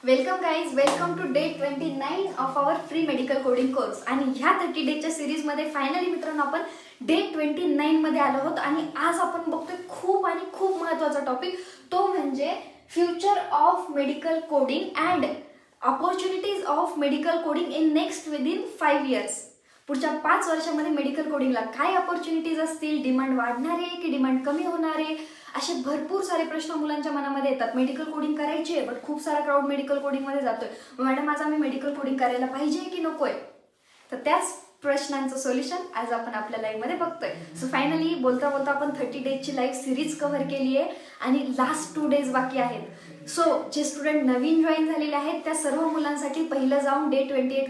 Welcome guys, welcome today 29 of our free medical coding course. आणि ह्या 30 डेजच्या सिरीजमध्ये finally मित्रांनो आपण डे 29 मध्ये आलो आहोत. आणि आज आपण बघतोय खूप महत्त्वाचा टॉपिक, तो म्हणजे future of medical coding and opportunities of medical coding in next within 5 years. पुढच्या 5 वर्षामध्ये मेडिकल कोडिंगला काय ऑपॉर्च्युनिटीज असतील, डिमांड वाढणार आहे की डिमांड कमी होणार आहे, असे भरपूर सारे प्रश्न मुलांच्या मनामध्ये येतात. मेडिकल कोडिंग करायची आहे बट खूप सारा क्राऊड मेडिकल कोडिंगमध्ये जातोय. मॅडम आज आम्ही मेडिकल कोडिंग करायला पाहिजे की नकोय? तर त्याच प्रश्नांचं सोल्युशन आज आपण आपल्या लाईव्हमध्ये बघतोय. सो फायनली बोलता बोलता आपण 30 डेजची लाईव्ह सिरीज कव्हर केली आहे आणि लास्ट 2 डेज बाकी आहेत. सो जे स्टुडंट नवीन जॉईन झालेले आहेत त्या सर्व मुलांसाठी पहिलं जाऊन डे 28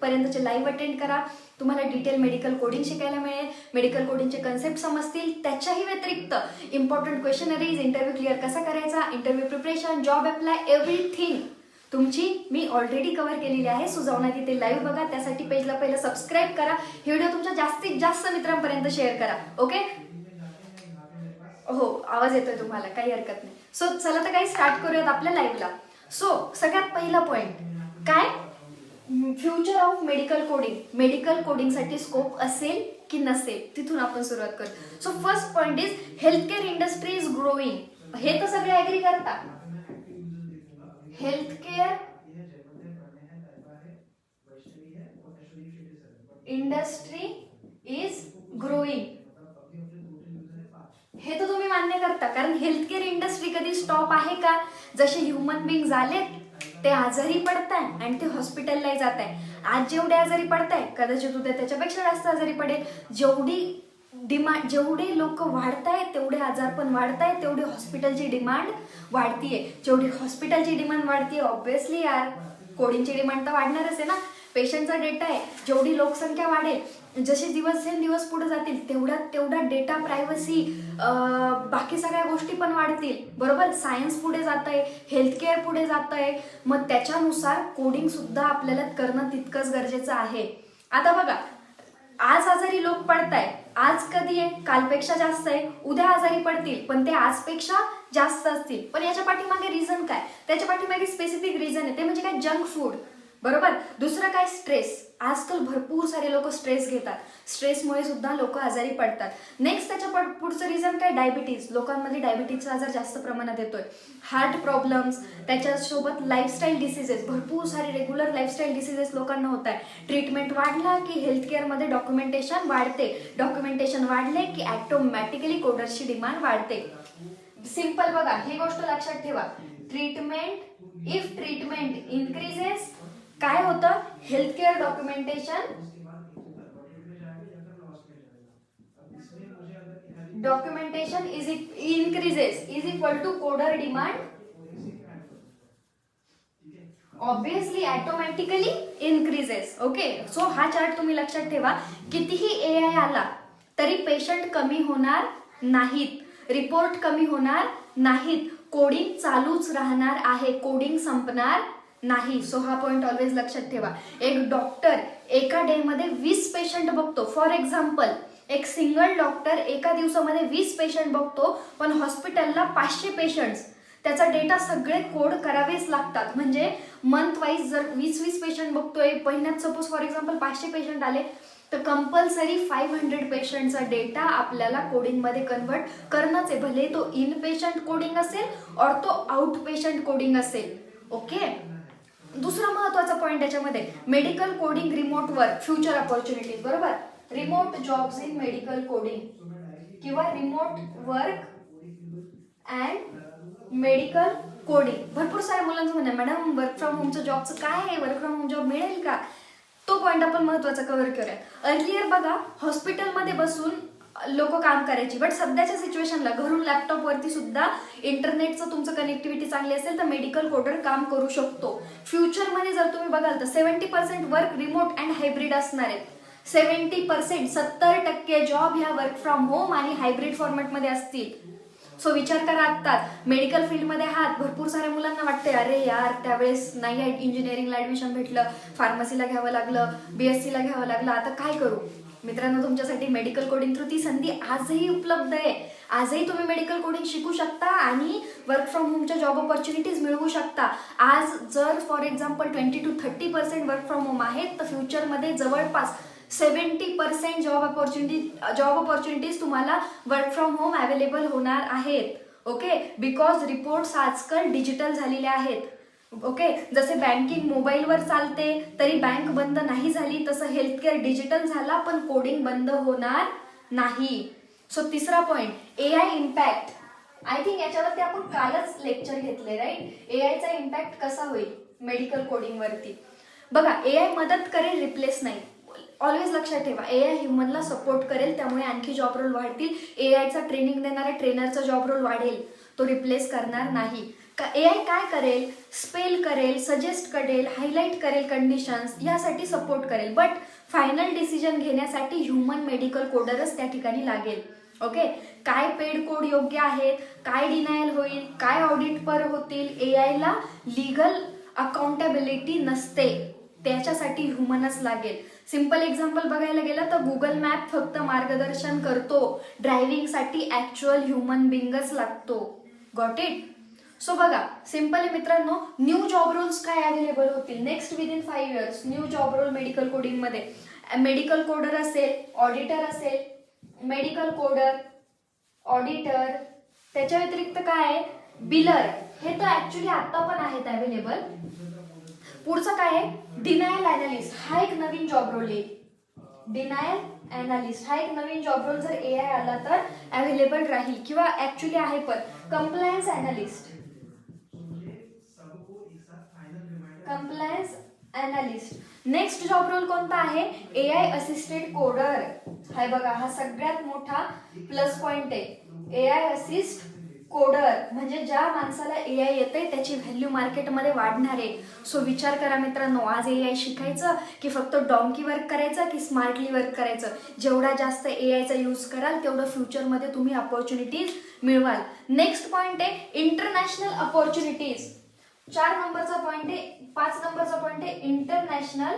पर्यंतचे लाईव्ह अटेंड करा. तुम्हाला डिटेल मेडिकल कोडिंग शिकायला मिळेल, मेडिकल कोडिंगचे कन्सेप्ट समजतील. त्याच्याही व्यतिरिक्त इम्पॉर्टंट क्वेश्चनरीज, इंटरव्ह्यू क्लिअर कसा करायचा, interview preparation, job apply, everything तुमची मी ऑलरेडी कव्हर केलेली आहे. सो जाऊन आधी ते लाईव्ह बघा. त्यासाठी पेजला पहिलं सबस्क्राईब करा. हे व्हिडिओ तुमच्या जास्तीत जास्त मित्रांपर्यंत शेअर करा. ओके? हो, आवाज येतोय तुम्हाला, काही हरकत नाही. सो चला तर काही स्टार्ट करूयात आपल्या लाईव्हला. सो सगळ्यात पहिला पॉइंट काय, future of medical coding. Medical कोडिंगसाठी स्कोप असेल की नसेल, तिथून आपण सुरुवात करू. So first point is health care industry is growing. हे तर सगळे ऍग्री करता. Health care industry is growing, हे तर तुम्ही मान्य करता. कारण हेल्थ केअर इंडस्ट्री कधी स्टॉप आहे का? जसे ह्युमन बिंग झालेत ते आजारी पडताय आणि ते हॉस्पिटलला जात आहे. आज जेवढे आजारी पडताय कदाचित उद्या त्याच्यापेक्षा जास्त आजारी पडेल. जेवढे लोक वाढताय तेवढे आजार पण वाढताय, तेवढी हॉस्पिटलची डिमांड वाढतीये. जेवढी हॉस्पिटलची डिमांड वाढतीये ऑब्व्हियसली यार कोडिंगची डिमांड तर वाढणारच आहे ना. पेशंटचा डेटा आहे, जेवढी लोकसंख्या वाढेल, जसे दिवस पुढे जातील तेवढा डेटा प्रायव्हसी बाकी सगळ्या गोष्टी पण वाढतील. बरोबर, सायन्स पुढे जात आहे, हेल्थ केअर पुढे जात आहे. मग त्याच्यानुसार कोडिंग सुद्धा आपल्याला करणं तितकंच गरजेचं आहे. आता बघा, आज आजारी लोक पडताय, आज कधी आहे कालपेक्षा जास्त आहे, उद्या आजारी पडतील पण ते आजपेक्षा जास्त असतील. पण याच्या पाठीमागे रिझन काय? त्याच्या पाठीमागे स्पेसिफिक रिझन आहे, ते म्हणजे काय, जंक फूड. बरोबर. दुसरं काय, स्ट्रेस. आजकाल भरपूर सारे लोक स्ट्रेस घेतात, स्ट्रेसमुळे सुद्धा लोक आजारी पडतात. नेक्स्ट त्याच्या पुढचं रिझन काय, डायबिटीज. लोकांमध्ये डायबिटीजचा आजार जास्त प्रमाणात येतोय. हार्ट प्रॉब्लेम्स, त्याच्यासोबत लाईफस्टाईल डिसीजेस, भरपूर सारे रेग्युलर लाईफस्टाईल डिसीजेस लोकांना होत आहे. ट्रीटमेंट वाढला की हेल्थ केअरमध्ये डॉक्युमेंटेशन वाढते, डॉक्युमेंटेशन वाढले की ऑटोमॅटिकली कोडर्सची डिमांड वाढते. सिंपल बघा, ही गोष्ट लक्षात ठेवा. इफ ट्रीटमेंट इन्क्रीजेस, काय होतं, health care documentation is increases is equal to coder demand, obviously automatically increases. Okay, so हा चार्ट तुम्ही लक्षात ठेवा. कितीही AI आला तरी पेशंट कमी होणार नाहीत, रिपोर्ट कमी होणार नाहीत, कोडिंग चालूच राहणार आहे, कोडिंग संपणार नाही. सो हा पॉइंट ऑलवेज लक्षात ठेवा. एक डॉक्टर एका डे मध्ये 20 पेशंट बघतो. फॉर एक्झाम्पल, एक सिंगल डॉक्टर एका दिवसामध्ये 20 पेशंट बघतो, पण हॉस्पिटलला 500 पेशंट्स. त्याचा डेटा सगळे कोड करावेच लागतात. म्हणजे मंथ वाईज जर 20 पेशंट बघतोय, महिन्यात सपोज फॉर एक्झाम्पल 500 पेशंट आले, तर कंपल्सरी 500 पेशंटचा डेटा आपल्याला कोडिंगमध्ये कन्व्हर्ट करणंच आहे. भले तो इन पेशंट कोडिंग असेल और तो आउट पेशंट कोडिंग असेल. ओके. दुसरा महत्वाचा पॉइंट याच्यामध्ये, medical coding remote work, future opportunities. बरोबर, remote jobs in medical coding किंवा remote work and medical coding. भरपूर साऱ्या मुलांचं म्हणणं, मॅडम वर्क फ्रॉम होमचं जॉबचं काय आहे, वर्क फ्रॉम होम जॉब मिळेल का? तो पॉइंट आपण महत्वाचा कव्हर करूया. अर्लियर बघा, हॉस्पिटलमध्ये बसून लोक काम करायची, बट सध्याच्या सिच्युएशनला घरून लॅपटॉप वरती सुद्धा इंटरनेटचं तुमचं कनेक्टिव्हिटी चांगली असेल तर मेडिकल कोडर काम करू शकतो. फ्युचरमध्ये जर तुम्ही बघाल तर 70% वर्क रिमोट अँड हायब्रिड असणार आहेत. 70%, 70% जॉब ह्या वर्क फ्रॉम होम आणि हायब्रिड फॉर्मॅटमध्ये असतील. सो विचार करा, आत्ताच मेडिकल फील्डमध्ये आहात, भरपूर साऱ्या मुलांना वाटते अरे यार त्यावेळेस नाही इंजिनिअरिंगला ऍडमिशन भेटलं, फार्मसीला घ्यावं लागलं, BSc घ्यावं लागलं, आता काय करू? मित्रांनो, तुमच्यासाठी मेडिकल कोडिंग थ्रू ती संधी आजही उपलब्ध आहे. आजही तुम्ही मेडिकल कोडिंग शिकू शकता आणि वर्क फ्रॉम होमच्या जॉब ऑपॉर्च्युनिटीज मिळवू शकता. आज जर for example 20 to 30% work from home आहेत, तर फ्युचरमध्ये जवळपास 70% जॉब ऑपॉर्च्युनिटीज तुम्हाला वर्क फ्रॉम होम अवेलेबल होणार आहेत. ओके, बिकॉज रिपोर्ट्स आजकाल डिजिटल झालेले आहेत. ओके, जसे बँकिंग मोबाईलवर चालते तरी बँक बंद नाही झाली, तसं हेल्थकेअर डिजिटल झाला पण कोडिंग बंद होणार नाही. सो तिसरा point, AI impact. I think याच्यावरती आपण कालच लेक्चर घेतले राईट. AIचा इम्पॅक्ट कसा होईल मेडिकल कोडिंग वरती. बघा, AI मदत करेल, रिप्लेस नाही. ऑलवेज लक्षात ठेवा, AI ह्युमनला सपोर्ट करेल, त्यामुळे आणखी जॉब रोल वाढतील. AIचा ट्रेनिंग देणाऱ्या ट्रेनरचा जॉब रोल वाढेल, तो रिप्लेस करणार नाही. AI काय करेल, स्पेल करेल, सजेस्ट करेल, हायलाइट करेल कंडिशन्स, यासाठी सपोर्ट करेल. बट फायनल डिसिजन घेण्यासाठी ह्युमन मेडिकल कोडरच त्या ठिकाणी लागेल. ओके, काय पेड कोड योग्य आहेत, काय डिनायल होईल, काय ऑडिट पर होतील, AIला लिगल अकाउंटेबिलिटी नसते, त्याच्यासाठी ह्युमनच लागेल. सिंपल एक्झाम्पल बघायला गेलं तर गुगल मॅप फक्त मार्गदर्शन करतो, ड्रायव्हिंगसाठी ऍक्च्युअल ह्युमन बिंगच लागतो. Got it. सो बघा, सिंपल आहे मित्रांनो, न्यू जॉब रोल्स काय अवेलेबल होतील next within 5 years. New job role medical coding मध्ये मेडिकल कोडर असेल, ऑडिटर असेल, मेडिकल कोडर, ऑडिटर. त्याच्या व्यतिरिक्त काय आहे, बिलर. हे तर ऍक्च्युली आता पण आहेत अवेलेबल. पुढचं काय आहे, डिनायल अनालिस्ट. हा एक नवीन जॉब रोल येईल. डिनायल अनालिस्ट हा एक नवीन जॉब रोल जर AI आला तर अवेलेबल राहील, किंवा ऍक्च्युली आहे पण. Compliance analyst, compliance analyst. Next job role कोणता आहे, AI असिस्टेड कोडर. हाय बघा, हा सगळ्यात मोठा प्लस पॉइंट आहे. AI असिस्ट कोडर म्हणजे ज्या माणसाला AI येते त्याची व्हॅल्यू मार्केटमध्ये वाढणार आहे. सो विचार करा मित्रांनो, आज AI शिकायचं की फक्त डॉंकी वर्क करायचं की स्मार्टली वर्क करायचं. जेवढा जास्त AIचा यूज कराल तेवढं फ्युचरमध्ये तुम्ही अपॉर्च्युनिटीज मिळवाल. नेक्स्ट पॉइंट आहे इंटरनॅशनल अपॉर्च्युनिटीज. 4 नंबरचा पॉइंट आहे, 5 नंबरचा पॉइंट आहे international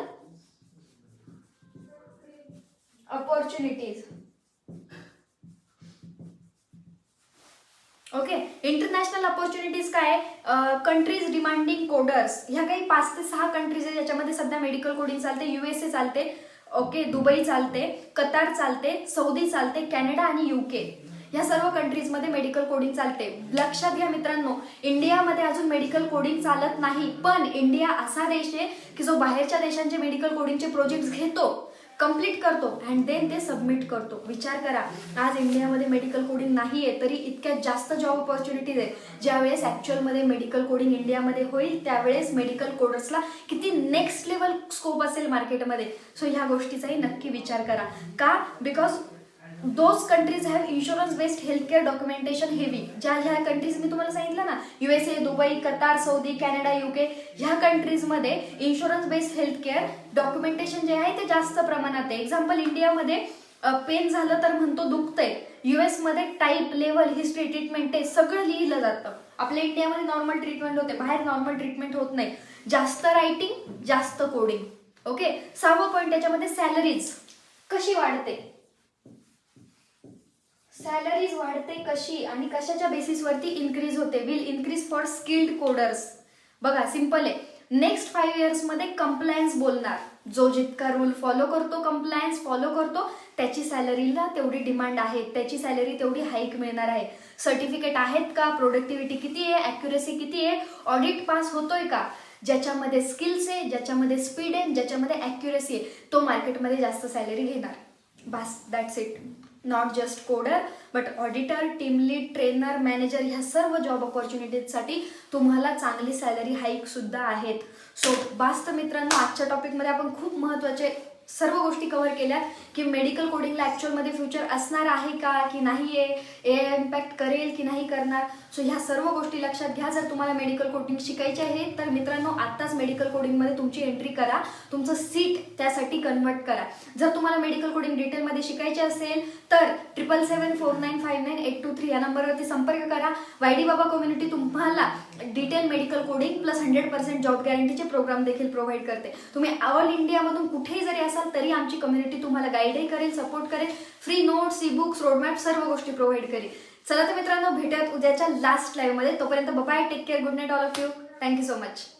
opportunities. Okay, international opportunities काय, कंट्रीज डिमांडिंग कोडर्स. ह्या काही 5 ते 6 कंट्रीज आहेत ज्याच्यामध्ये सध्या मेडिकल कोडिंग चालते. USA चालते, ओके, दुबई चालते, कतार चालते, सौदी चालते, कॅनडा आणि UK. या सर्व कंट्रीजमध्ये मेडिकल कोडिंग चालते. लक्षात घ्या मित्रांनो, इंडियामध्ये अजून मेडिकल कोडिंग चालत नाही, पण इंडिया असा देश आहे की जो बाहेरच्या देशांचे मेडिकल कोडिंगचे प्रोजेक्ट घेतो, कंप्लीट करतो अँड देन ते सबमिट करतो. विचार करा, आज इंडियामध्ये मेडिकल कोडिंग नाही आहे तरी इतक्यात जास्त जॉब ऑपॉर्च्युनिटीज आहे. ज्यावेळेस ऍक्च्युअलमध्ये मेडिकल कोडिंग इंडियामध्ये होईल त्यावेळेस मेडिकल कोडर्सला किती नेक्स्ट लेवल स्कोप असेल मार्केटमध्ये. सो ह्या गोष्टीचाही नक्की विचार करा. का, because those countries have insurance based healthcare documentation heavy. ज्या कंट्रीज मी तुम्हाला सांगितलं ना, USA, Dubai, Qatar, Saudi, Canada, UK, ह्या कंट्रीजमध्ये इन्शुरन्स बेस्ड हेल्थकेअर डॉक्युमेंटेशन जे आहे ते जास्त प्रमाणात आहे. एक्झाम्पल, इंडियामध्ये पेन झालं तर म्हणतो दुखतंय, US मध्ये टाईप, लेवल, हिस्ट्री, ट्रीटमेंट ते सगळं लिहिलं जातं. आपल्या इंडियामध्ये नॉर्मल ट्रीटमेंट होते, बाहेर नॉर्मल ट्रीटमेंट होत नाही. जास्त रायटिंग, जास्त कोडिंग. ओके, 6वं पॉईंट त्याच्यामध्ये सॅलरीज कशी वाढते. सॅलरीज वाढते कशी आणि कशाच्या बेसिसवरती इन्क्रीज होते, will increase for skilled coders. बघा, सिंपल आहे. नेक्स्ट 5 years मध्ये कंप्लायन्स बोलणार. जो जितका रूल फॉलो करतो, कंप्लायन्स फॉलो करतो, त्याची सॅलरीला तेवढी डिमांड आहे, त्याची सॅलरी तेवढी हाईक मिळणार आहे. सर्टिफिकेट आहेत का, प्रोडक्टिव्हिटी किती आहे, ॲक्युरेसी किती आहे, ऑडिट पास होतोय का, ज्याच्यामध्ये स्किल्स आहे, ज्याच्यामध्ये स्पीड आहे, ज्याच्यामध्ये ॲक्युरेसी आहे, तो मार्केटमध्ये जास्त सॅलरी घेणार. बस, that's it. Not just coder but auditor, team lead, trainer, manager ह्या सर्व जॉब ऑपॉर्च्युनिटीजसाठी तुम्हाला चांगली सॅलरी हाईक सुद्धा आहेत. सो बास्त मित्रांनो, आजच्या टॉपिकमध्ये आपण खूप महत्त्वाचे सर्व गोष्टी कव्हर केल्या की मेडिकल कोडिंगला ॲक्च्युअलमध्ये फ्युचर असणार आहे का की नाही आहे, AI इम्पॅक्ट करेल की नाही करणार. सो ह्या सर्व गोष्टी लक्षात घ्या. जर तुम्हाला मेडिकल कोडिंग शिकायचे आहे तर मित्रांनो आत्ताच मेडिकल कोडिंगमध्ये तुमची एंट्री करा, तुमचं सीट त्यासाठी कन्वर्ट करा. जर तुम्हाला मेडिकल कोडिंग डिटेलमध्ये शिकायचे असेल तर 7774959823 या नंबरवरती संपर्क करा. YD बाबा कम्युनिटी तुम्हाला detail medical coding plus 100% job गॅरंटीचे प्रोग्राम देखील प्रोव्हाइड करते. तुम्ही ऑल इंडियामधून कुठेही जरी असाल तरी आमची कम्युनिटी तुम्हाला गाईडही करेल, सपोर्ट करेल, free notes, e books, roadmap सर्व गोष्टी प्रोव्हाइड करेल. चला तर मित्रांनो, भेटूयात उद्याच्या लास्ट लाईव्ह मध्ये. तोपर्यंत bye, take care, good night all of you. Thank you so much.